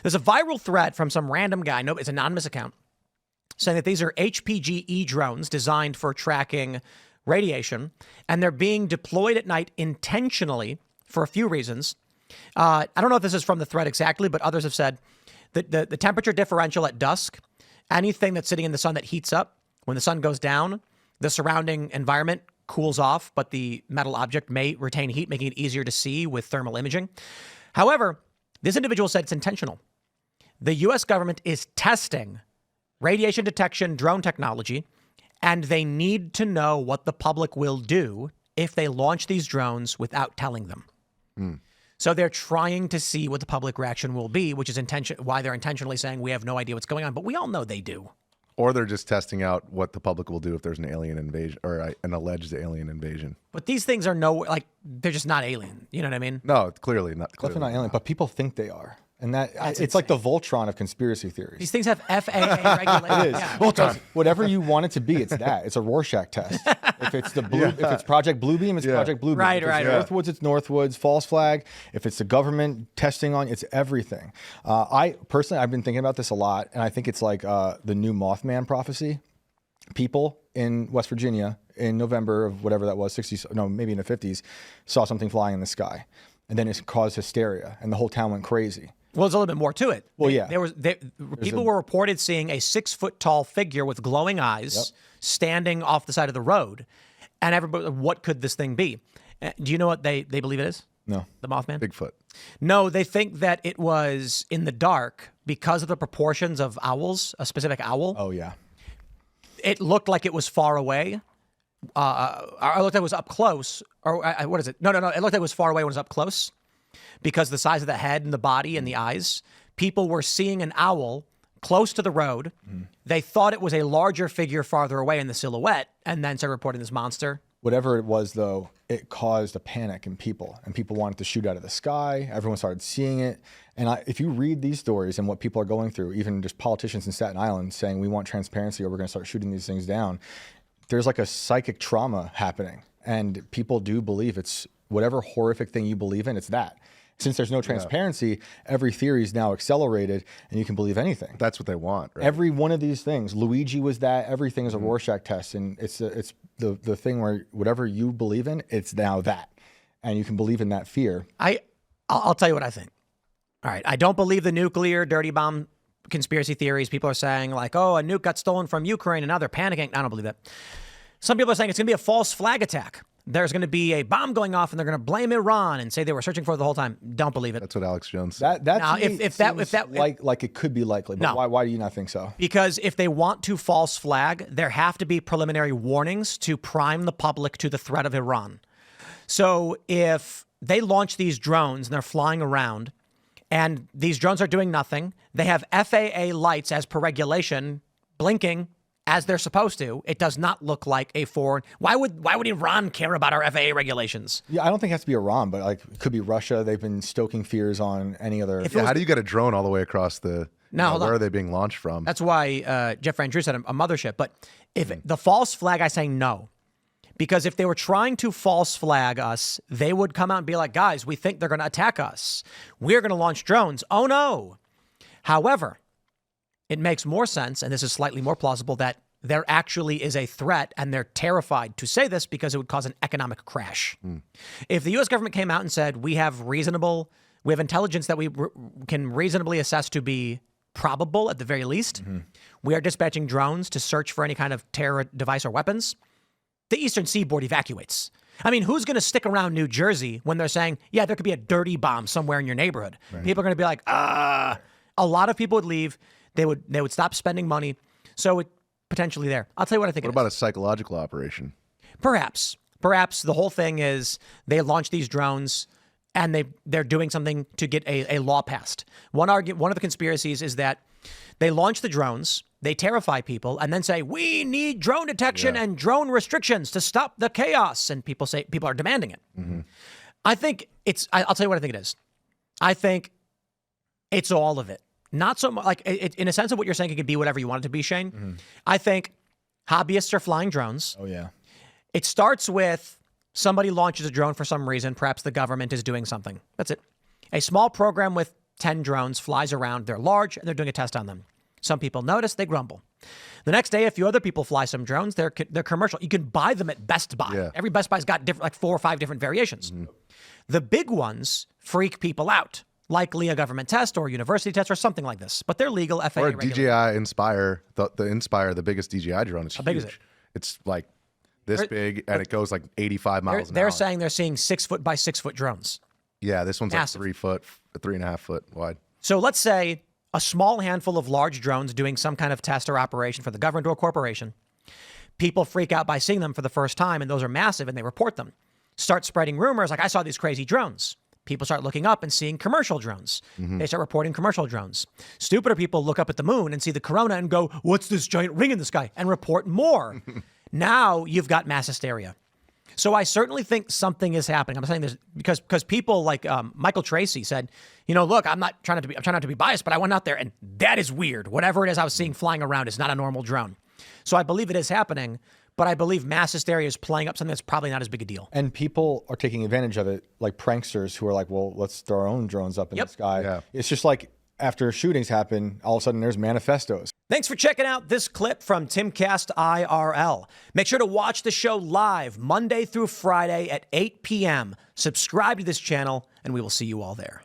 There's a viral thread from some random guy, no, it's an anonymous account, saying that these are HPGE drones designed for tracking radiation, and they're being deployed at night intentionally for a few reasons. I don't know if this is from the thread exactly, but others have said that the temperature differential at dusk, anything that's sitting in the sun that heats up, when the sun goes down, the surrounding environment cools off, but the metal object may retain heat, making it easier to see with thermal imaging. However, this individual said it's intentional. The U.S. government is testing radiation detection drone technology, and they need to know what the public will do if they launch these drones without telling them. So they're trying to see what the public reaction will be, which is why they're intentionally saying we have no idea what's going on, but we all know they do. Or they're just testing out what the public will do if there's an alien invasion or an alleged alien invasion. But these things are they're just not alien. You know what I mean? No, clearly not. Definitely not alien, but people think they are. And it's like the Voltron of conspiracy theories. These things have FAA regulations. It is. Yeah. Voltron. Whatever you want it to be, it's that. It's a Rorschach test. If it's if it's Project Bluebeam, it's Project Bluebeam. Right, if it's Northwoods, it's Northwoods. False flag. If it's the government testing on, it's everything. I've been thinking about this a lot, and I think it's like the new Mothman prophecy. People in West Virginia in November of whatever that was, 60s, no, maybe in the 50s, saw something flying in the sky. And then it caused hysteria, and the whole town went crazy. Well, there's a little bit more to it. Well, yeah. People were reported seeing a 6-foot-tall figure with glowing eyes standing off the side of the road. And everybody, what could this thing be? Do you know what they believe it is? No. The Mothman? Bigfoot. No, they think that it was in the dark because of the proportions of owls, a specific owl. Oh, yeah. It looked like it was far away. I looked like it was up close. Or what is it? No. It looked like it was far away when it was up close. Because the size of the head and the body and the eyes, people were seeing an owl close to the road. They thought it was a larger figure farther away in the silhouette, and then started reporting this monster. Whatever it was, though, it caused a panic in people, and people wanted to shoot out of the sky. Everyone started seeing it. And if you read these stories and what people are going through, even just politicians in Staten Island saying we want transparency or we're going to start shooting these things down, there's like a psychic trauma happening. And people do believe it's whatever horrific thing you believe in, it's that. Since there's no transparency, every theory is now accelerated, and you can believe anything. That's what they want, right? Every one of these things, Luigi was that. Everything is a Rorschach test, and it's the thing where whatever you believe in, it's now that, and you can believe in that fear. I'll tell you what I think. All right, I don't believe the nuclear dirty bomb conspiracy theories. People are saying like, oh, a nuke got stolen from Ukraine, and now they're panicking. I don't believe that. Some people are saying it's going to be a false flag attack. There's going to be a bomb going off, and they're going to blame Iran and say they were searching for it the whole time. Don't believe it. That's what Alex Jones said. Like it could be likely, but no. Why do you not think so? Because if they want to false flag, there have to be preliminary warnings to prime the public to the threat of Iran. So if they launch these drones and they're flying around, and these drones are doing nothing, they have FAA lights as per regulation blinking as they're supposed to. It does not look like a foreign. Why would Iran care about our FAA regulations? Yeah, I don't think it has to be Iran, but like it could be Russia. They've been stoking fears on any other. How do you get a drone all the way across the? Now, where are they being launched from? That's why Jeff Van Drew said a mothership. But if the false flag, I say no. Because if they were trying to false flag us, they would come out and be like, guys, we think they're going to attack us. We're going to launch drones. Oh, no. However, it makes more sense, and this is slightly more plausible, that there actually is a threat, and they're terrified to say this because it would cause an economic crash. If the U.S. government came out and said, we have intelligence that we can reasonably assess to be probable at the very least, we are dispatching drones to search for any kind of terror device or weapons, the Eastern Seaboard evacuates. I mean, who's going to stick around New Jersey when they're saying, yeah, there could be a dirty bomb somewhere in your neighborhood? Right. People are going to be like, a lot of people would leave. They would stop spending money. So it potentially there. I'll tell you what I think. What about a psychological operation? Perhaps the whole thing is they launch these drones and they're doing something to get a law passed. One of the conspiracies is that they launch the drones, they terrify people, and then say, we need drone detection and drone restrictions to stop the chaos. And people are demanding it. I think I'll tell you what I think it is. I think it's all of it. Not so much like in a sense of what you're saying, it could be whatever you want it to be, Shane. I think hobbyists are flying drones. Oh, yeah. It starts with somebody launches a drone for some reason. Perhaps the government is doing something. That's it. A small program with 10 drones, flies around. They're large, and they're doing a test on them. Some people notice, they grumble. The next day, a few other people fly some drones. They're commercial. You can buy them at Best Buy. Yeah. Every Best Buy's got different, like 4 or 5 different variations. The big ones freak people out, likely a government test or university test or something like this. But they're legal, FAA Or regulated. DJI Inspire, the Inspire, the biggest DJI drone is huge. big is it? It's like this big, and it goes like 85 miles an They're hour. saying they're seeing 6 foot by 6 foot drones. Yeah, this one's Massive. like 3.5 foot wide. So let's say a small handful of large drones doing some kind of test or operation for the government or corporation. People freak out by seeing them for the first time, and those are massive, and they report them. Start spreading rumors like, I saw these crazy drones. People start looking up and seeing commercial drones. They start reporting commercial drones. Stupider people look up at the moon and see the corona and go, what's this giant ring in the sky? And report more. Now you've got mass hysteria. So I certainly think something is happening. I'm saying this because people like Michael Tracy said, look, I'm trying not to be biased, but I went out there and that is weird. Whatever it is I was seeing flying around is not a normal drone. So I believe it is happening, but I believe mass hysteria is playing up something that's probably not as big a deal. And people are taking advantage of it, like pranksters who are like, well, let's throw our own drones up in the sky. Yeah. It's just like after shootings happen, all of a sudden there's manifestos. Thanks for checking out this clip from Timcast IRL. Make sure to watch the show live Monday through Friday at 8 p.m. Subscribe to this channel, and we will see you all there.